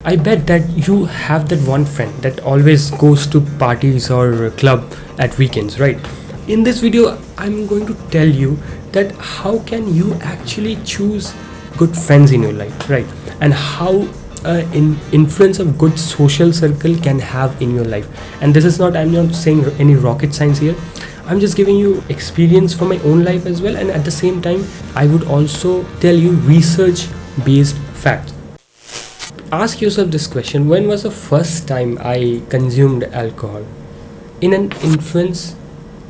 I bet that you have that one friend that always goes to parties or club at weekends, right? In this video, I'm going to tell you that how can you actually choose good friends in your life, right? And how influence of good social circle can have in your life. And this is not, I'm not saying any rocket science here. I'm just giving you experience from my own life as well, and at the same time I would also tell you research based facts. Ask yourself this question: when was the first time I consumed alcohol? In an influence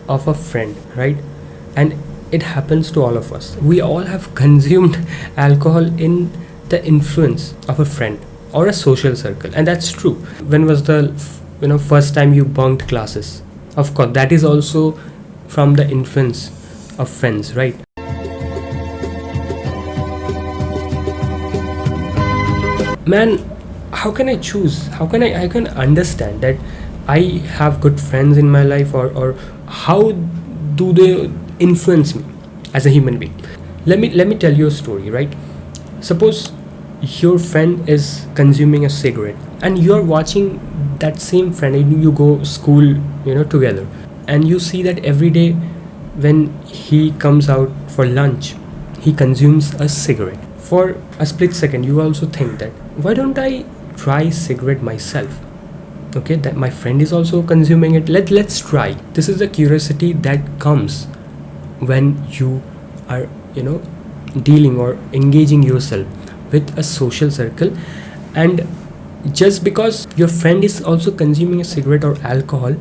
of a friend, right? And it happens to all of us. We all have consumed alcohol in the influence of a friend or a social circle, and that's true. When was the first time you bunked classes? Of course, that is also from the influence of friends, right? Man, how can I choose? How can I can understand that I have good friends in my life, or how do they influence me as a human being? Let me tell you a story, right? Suppose your friend is consuming a cigarette and you're watching that same friend, and you go school together, and you see that every day when he comes out for lunch he consumes a cigarette. For a split second you also think that, why don't I try cigarette myself? Okay, that my friend is also consuming it, let's try. This is the curiosity that comes when you are dealing or engaging yourself with a social circle. And just because your friend is also consuming a cigarette or alcohol,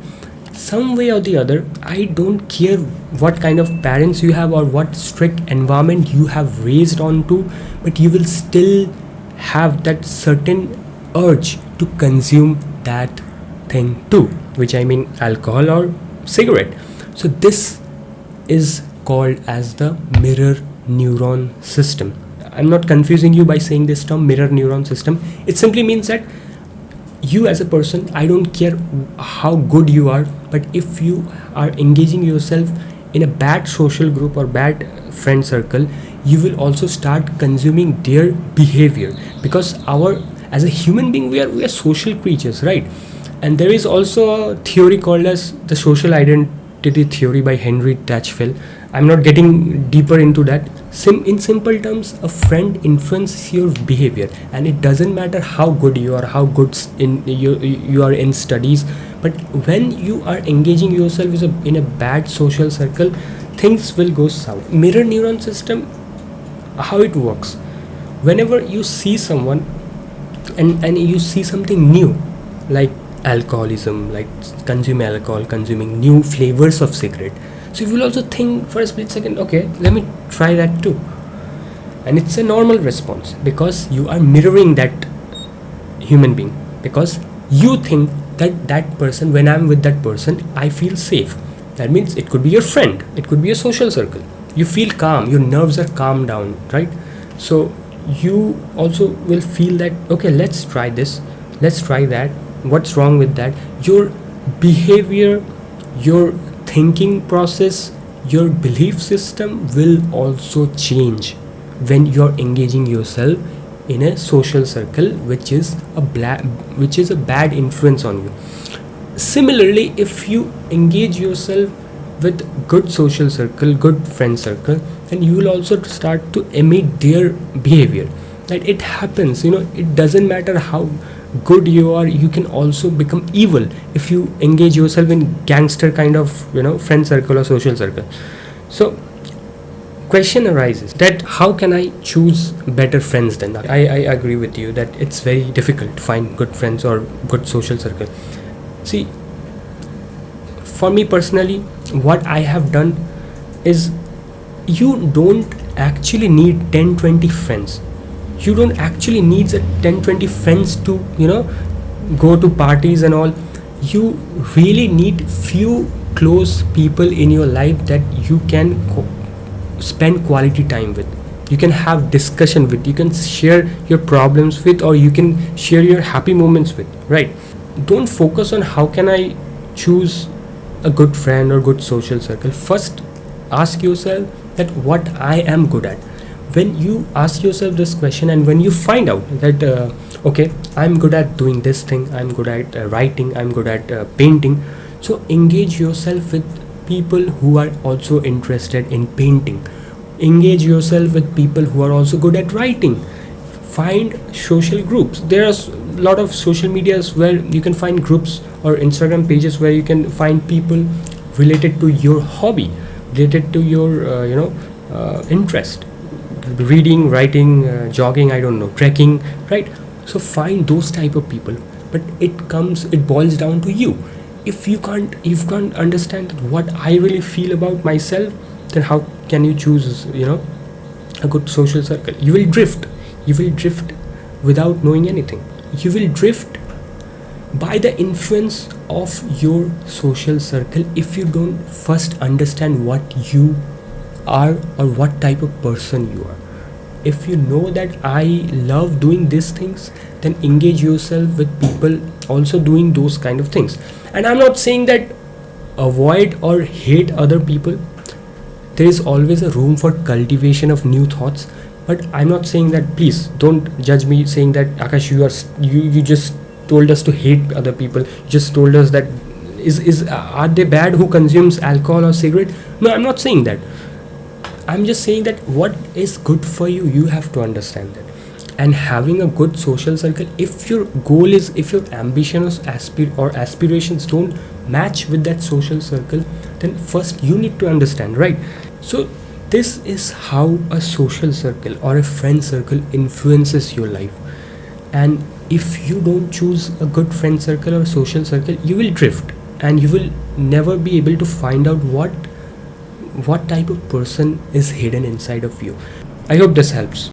some way or the other, I don't care what kind of parents you have or what strict environment you have raised onto, but you will still have that certain urge to consume that thing too, which I mean alcohol or cigarette. So this is called as the mirror neuron system. I'm not confusing you by saying this term, mirror neuron system. It simply means that you as a person, I don't care how good you are, but if you are engaging yourself in a bad social group or bad friend circle, you will also start consuming their behavior, because as a human being, we are social creatures, right? And there is also a theory called as the social identity theory by Henry Tatchfield. I'm not getting deeper into that. In simple terms, a friend influences your behavior, and it doesn't matter how good you are, how good you are in studies, but when you are engaging yourself in a bad social circle, things will go south. Mirror neuron system, how it works: whenever you see someone and you see something new, like alcoholism, like consuming new flavors of cigarette, so you will also think for a split second, okay, let me try that too. And it's a normal response, because you are mirroring that human being, because you think that person, when I'm with that person, I feel safe. That means it could be your friend, it could be a social circle. You feel calm, your nerves are calmed down, right? So you also will feel that, okay, let's try this, let's try that. What's wrong with that? Your behavior, your thinking process, your belief system will also change when you're engaging yourself in a social circle which is a bad influence on you. Similarly, if you engage yourself with good social circle, good friend circle, then you will also start to emit their behavior. That it happens, it doesn't matter how good you are, you can also become evil if you engage yourself in gangster kind of friend circle or social circle. So question arises that how can I choose better friends then? I agree with you that it's very difficult to find good friends or good social circle. See, for me personally, what I have done is, you don't actually need 10-20 friends. You don't actually need 10-20 friends to go to parties and all. You really need few close people in your life that you can spend quality time with, you can have discussion with, you can share your problems with, or you can share your happy moments with, right? Don't focus on how can I choose a good friend or good social circle. First ask yourself that what I am good at. When you ask yourself this question, and when you find out that Okay, I'm good at doing this thing, I'm good at writing, I'm good at painting. So engage yourself with people who are also interested in painting. Engage yourself with people who are also good at writing. Find social groups. There are a lot of social medias where you can find groups or Instagram pages where you can find people related to your hobby, related to your interest, reading, writing, jogging, I don't know, trekking, right? So find those type of people. But it boils down to you. If you can't understand what I really feel about myself, then how can you choose a good social circle? You will drift without knowing anything. You will drift by the influence of your social circle if you don't first understand what you are or what type of person you are. If you know that I love doing these things, then engage yourself with people also doing those kind of things. And I'm not saying that avoid or hate other people. There is always a room for cultivation of new thoughts, but I'm not saying that. Please don't judge me saying that, Akash, you just told us to hate other people. You just told us that is are they bad who consumes alcohol or cigarette? No, I'm not saying that. I'm just saying that what is good for you, you have to understand that. And having a good social circle, if your goal is, if your ambitions or aspirations don't match with that social circle, then first you need to understand, right? So this is how a social circle or a friend circle influences your life. And if you don't choose a good friend circle or social circle, you will drift and you will never be able to find out what type of person is hidden inside of you. I hope this helps.